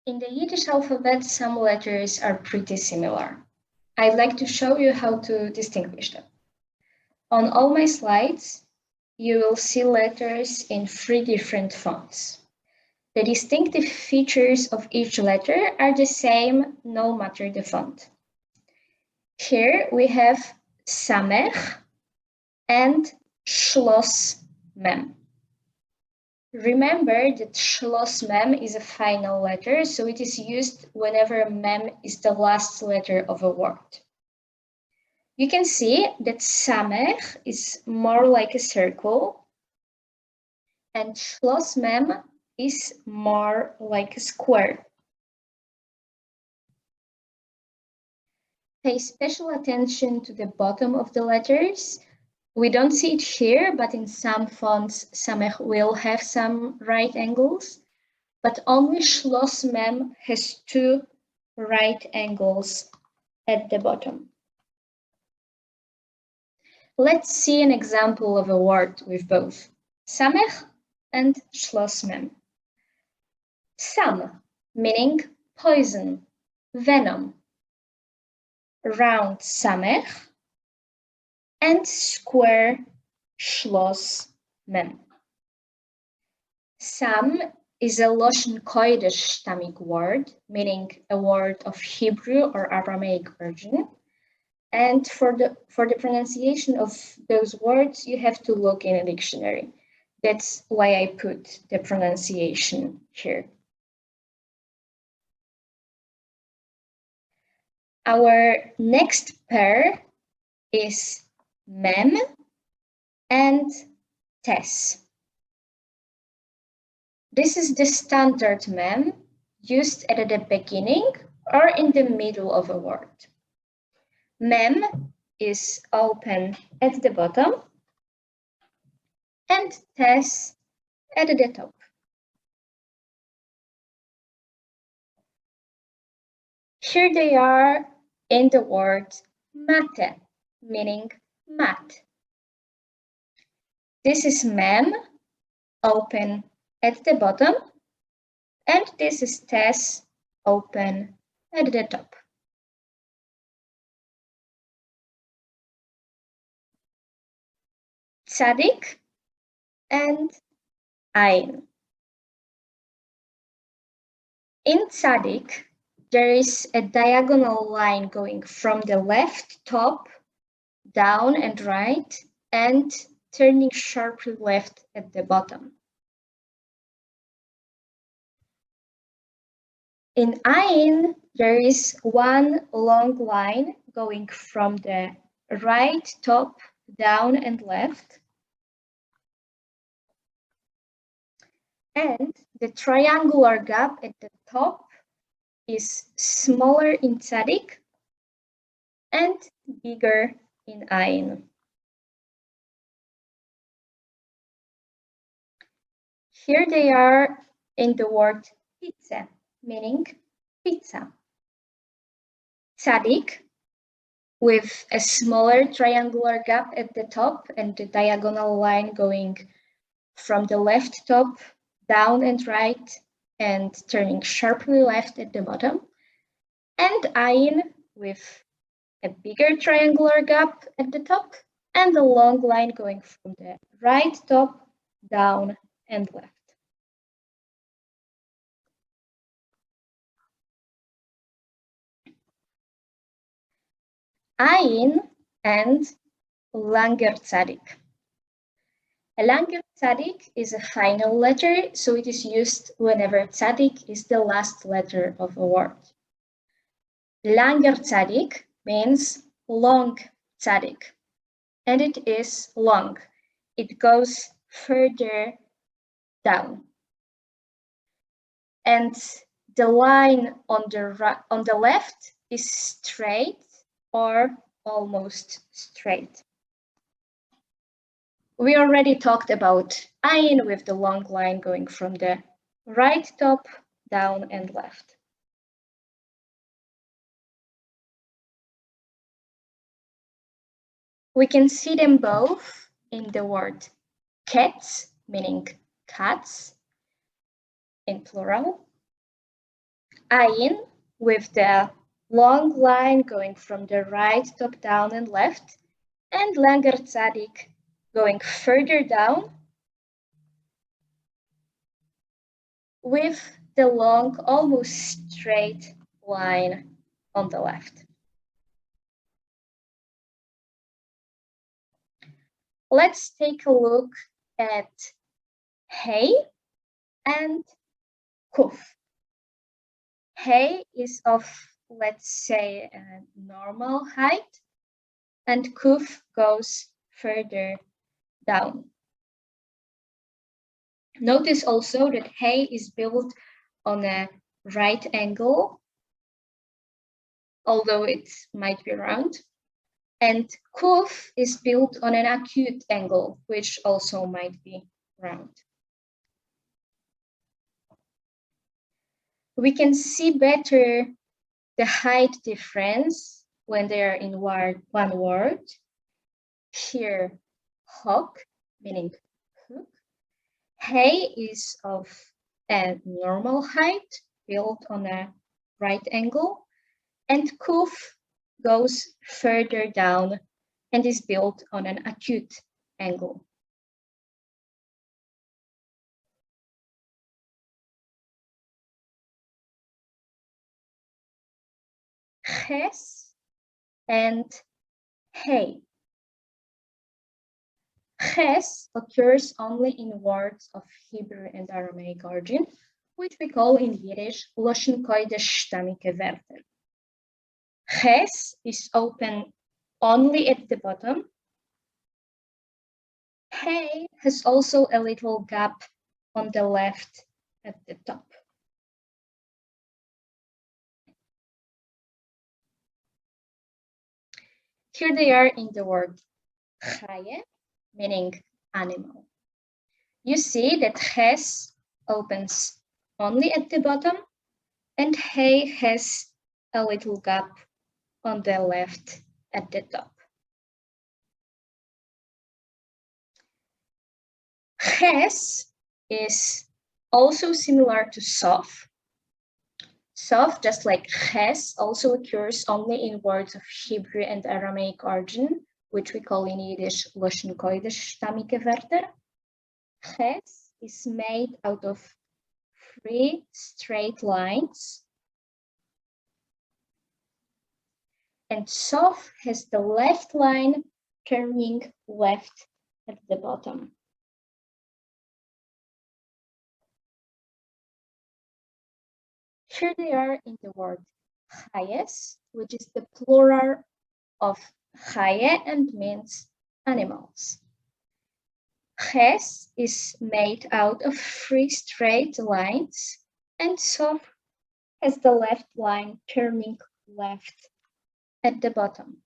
In the Yiddish alphabet, some letters are pretty similar. I'd like to show you how to distinguish them. On all my slides, you will see letters in 3 different fonts. The distinctive features of each letter are the same no matter the font. Here we have Samech and Schloss Mem. Remember that Schloss Mem is a final letter, so it is used whenever Mem is the last letter of a word. You can see that Samech is more like a circle, and Schloss Mem is more like a square. Pay special attention to the bottom of the letters. We don't see it here, but in some fonts, Samech will have some right angles, but only Schloss Mem has 2 right angles at the bottom. Let's see an example of a word with both Samech and Schloss Mem. Sam, meaning poison, venom. Round Samech and square Schloss Mem. Sam is a Loshen Kodesh stammic word, meaning a word of Hebrew or Aramaic origin. And for the pronunciation of those words, you have to look in a dictionary. That's why I put the pronunciation here. Our next pair is Mem and Tes. This is the standard Mem used at the beginning or in the middle of a word. Mem is open at the bottom and Tes at the top. Here they are in the word mate, meaning mat. This is Mem, open at the bottom, and this is Tes, open at the top. Tzadik and Ayin. In Tzadik, there is a diagonal line going from the left top, down and right, and turning sharply left at the bottom. In Ayin, there is one long line going from the right top, down and left. And the triangular gap at the top is smaller in Tzadik and bigger in Ayin. Here they are in the word pizza, meaning pizza. Tzadik, with a smaller triangular gap at the top and the diagonal line going from the left top, down and right, and turning sharply left at the bottom, and Ayin with a bigger triangular gap at the top and a long line going from the right top, down and left. Ayin and Langer Tzadik. A Langer Tzadik is a final letter, so it is used whenever Tzadik is the last letter of a word. Langer Tzadik means long Tzadik, and it is long. It goes further down. And the line on the left is straight or almost straight. We already talked about Ayin with the long line going from the right top, down and left. We can see them both in the word cats, meaning cats in plural, Ayin with the long line going from the right, top down and left, and Langer Tzadik going further down with the long, almost straight line on the left. Let's take a look at Hey and Kuf. Hey is of, let's say, a normal height, and Kuf goes further down. Notice also that Hey is built on a right angle, although it might be round, and Kuf is built on an acute angle, which also might be round. We can see better the height difference when they are in one word. Here, hok, meaning hook. Hey is of a normal height, built on a right angle, and kuf goes further down and is built on an acute angle. Ches and hey. Ches occurs only in words of Hebrew and Aramaic origin, which we call in Yiddish Loshen Kodesh Stamike Wörter. Ches is open only at the bottom. Hey has also a little gap on the left at the top. Here they are in the word chaye, meaning animal. You see that ches opens only at the bottom, and hey has a little gap on the left at the top. Ches is also similar to sof. Sof, just like ches, also occurs only in words of Hebrew and Aramaic origin, which we call in Yiddish Loshen Kodesh Stamike Wörter. Ches is made out of 3 straight lines, and sof has the left line turning left at the bottom. Here they are in the word chayes, which is the plural of chaye and means animals. Ches is made out of 3 straight lines, and sof has the left line turning left at the bottom.